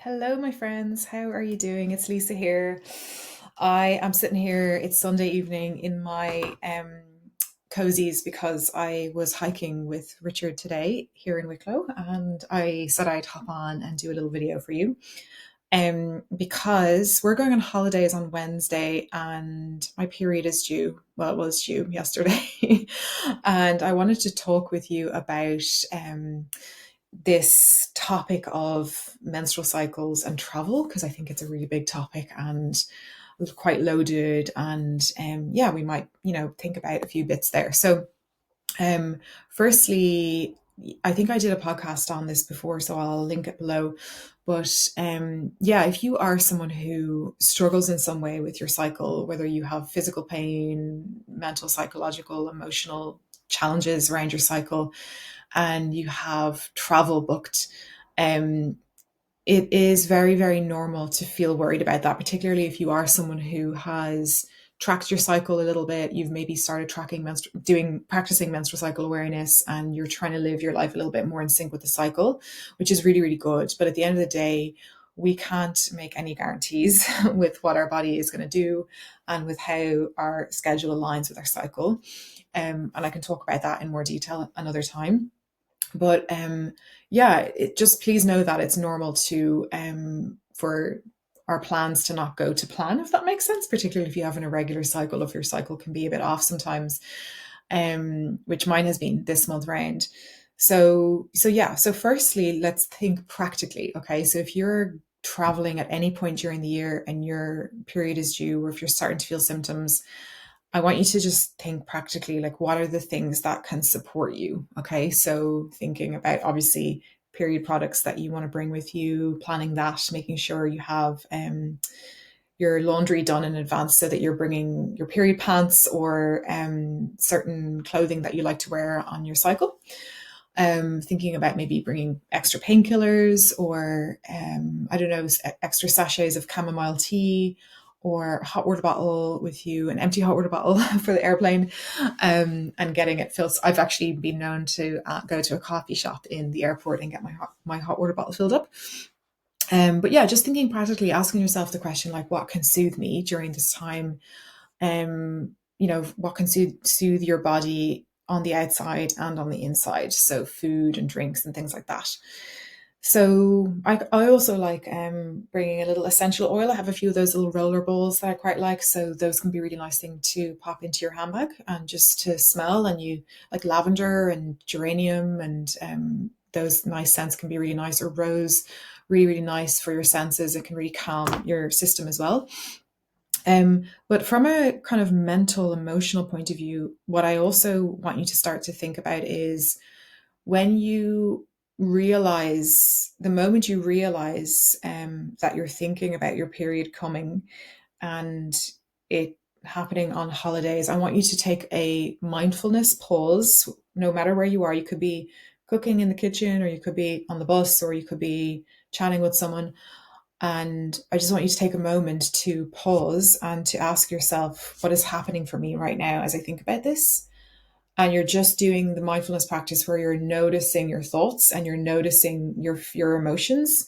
Hello, my friends. How are you doing? It's Lisa here. I am sitting here. It's Sunday evening in my cozies because I was hiking with Richard today here in Wicklow, and I said I'd hop on and do a little video for you. Because we're going on holidays on Wednesday, and my period is due. Well, it was due yesterday, and I wanted to talk with you about this topic of menstrual cycles and travel because I think it's a really big topic and quite loaded. And yeah, we might, think about a few bits there. So, um, firstly, I think I did a podcast on this before, so I'll link it below. But yeah, if you are someone who struggles in some way with your cycle, whether you have physical pain, mental, psychological, emotional challenges around your cycle, and you have travel booked, um, it is very, very normal to feel worried about that, particularly if you are someone who has tracked your cycle a little bit. You've maybe started practicing menstrual cycle awareness, and you're trying to live your life a little bit more in sync with the cycle, which is really, really good. But at the end of the day, we can't make any guarantees with what our body is going to do and with how our schedule aligns with our cycle. And I can talk about that in more detail another time. But yeah, just please know that it's normal to for our plans to not go to plan, if that makes sense, particularly if you have an irregular cycle, if your cycle can be a bit off sometimes, which mine has been this month round. So yeah, so firstly, let's think practically. Okay, so if you're traveling at any point during the year and your period is due, or if you're starting to feel symptoms, I want you to just think practically, like, what are the things that can support you? Okay. So thinking about obviously period products that you want to bring with you, planning that, making sure you have your laundry done in advance so that you're bringing your period pants or certain clothing that you like to wear on your cycle. Thinking about maybe bringing extra painkillers or, I don't know, extra sachets of chamomile tea or a hot water bottle with you, an empty hot water bottle for the airplane, and getting it filled. So I've actually been known to go to a coffee shop in the airport and get my hot water bottle filled up. But yeah, just thinking practically, asking yourself the question, like, what can soothe me during this time? What can soothe your body on the outside and on the inside, so food and drinks and things like that. So I also like bringing a little essential oil. I have a few of those little roller balls that I quite like, so those can be a really nice thing to pop into your handbag and just to smell. And you like lavender and geranium, and those nice scents can be really nice, or rose, really, really nice for your senses. It can really calm your system as well. But from a kind of mental, emotional point of view, what I also want you to start to think about is when you the moment you realize that you're thinking about your period coming and it happening on holidays, I want you to take a mindfulness pause, no matter where you are. You could be cooking in the kitchen, or you could be on the bus, or you could be chatting with someone. And I just want you to take a moment to pause and to ask yourself, what is happening for me right now as I think about this? And you're just doing the mindfulness practice where you're noticing your thoughts and you're noticing your emotions.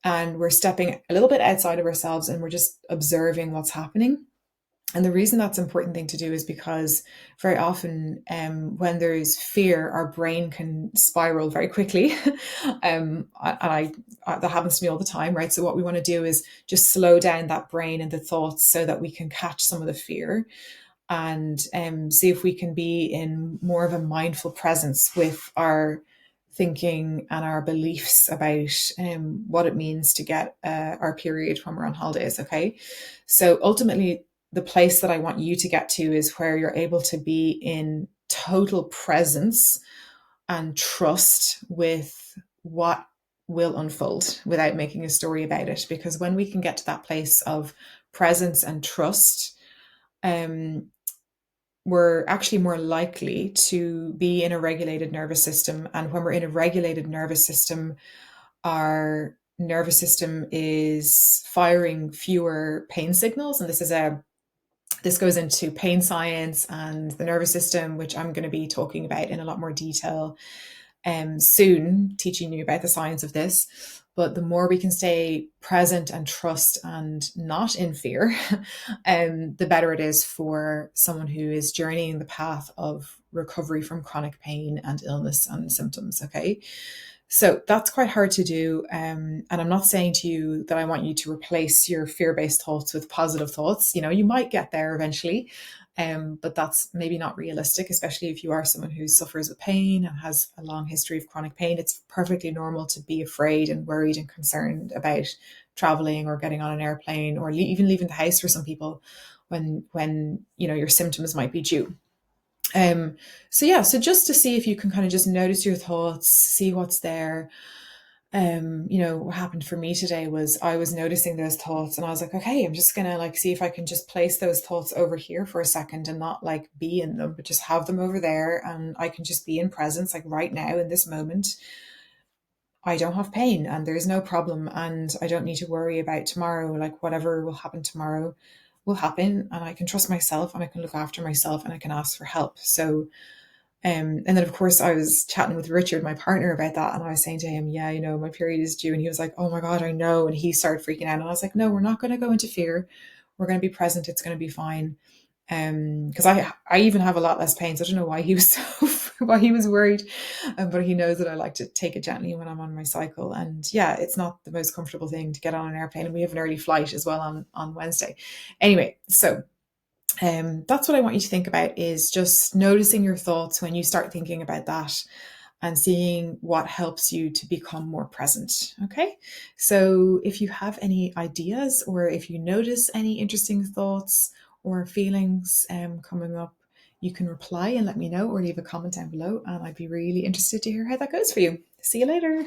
And we're stepping a little bit outside of ourselves and we're just observing what's happening. And the reason that's an important thing to do is because very often, when there's fear, our brain can spiral very quickly. That happens to me all the time, right? So what we want to do is just slow down that brain and the thoughts so that we can catch some of the fear and see if we can be in more of a mindful presence with our thinking and our beliefs about what it means to get our period when we're on holidays. Okay. So ultimately, the place that I want you to get to is where you're able to be in total presence and trust with what will unfold without making a story about it. Because when we can get to that place of presence and trust, um, we're actually more likely to be in a regulated nervous system. And when we're in a regulated nervous system, our nervous system is firing fewer pain signals. And this goes into pain science and the nervous system, which I'm going to be talking about in a lot more detail soon, teaching you about the science of this. But the more we can stay present and trust and not in fear, the better it is for someone who is journeying the path of recovery from chronic pain and illness and symptoms. Okay. So that's quite hard to do. And I'm not saying to you that I want you to replace your fear based thoughts with positive thoughts. You know, you might get there eventually, but that's maybe not realistic, especially if you are someone who suffers with pain and has a long history of chronic pain. It's perfectly normal to be afraid and worried and concerned about traveling or getting on an airplane or even leaving the house for some people when you know your symptoms might be due. So yeah, so just to see if you can kind of just notice your thoughts, see what's there. You know, what happened for me today was I was noticing those thoughts and I was like, okay, I'm just gonna like see if I can just place those thoughts over here for a second and not like be in them, but just have them over there and I can just be in presence, like right now in this moment. I don't have pain and there's no problem and I don't need to worry about tomorrow. Like whatever will happen tomorrow will happen and I can trust myself and I can look after myself and I can ask for help. So and then of course I was chatting with Richard, my partner, about that, and I was saying to him, yeah, you know, my period is due, and he was like, oh my God, I know, and he started freaking out, and I was like, no, we're not going to go into fear, we're going to be present, it's going to be fine. Because I even have a lot less pain, so I don't know why he was so why he was worried, but he knows that I like to take it gently when I'm on my cycle, and yeah, it's not the most comfortable thing to get on an airplane, and we have an early flight as well on Wednesday. Anyway, so that's what I want you to think about, is just noticing your thoughts when you start thinking about that and seeing what helps you to become more present. Okay. So if you have any ideas or if you notice any interesting thoughts or feelings coming up, you can reply and let me know or leave a comment down below. And I'd be really interested to hear how that goes for you. See you later.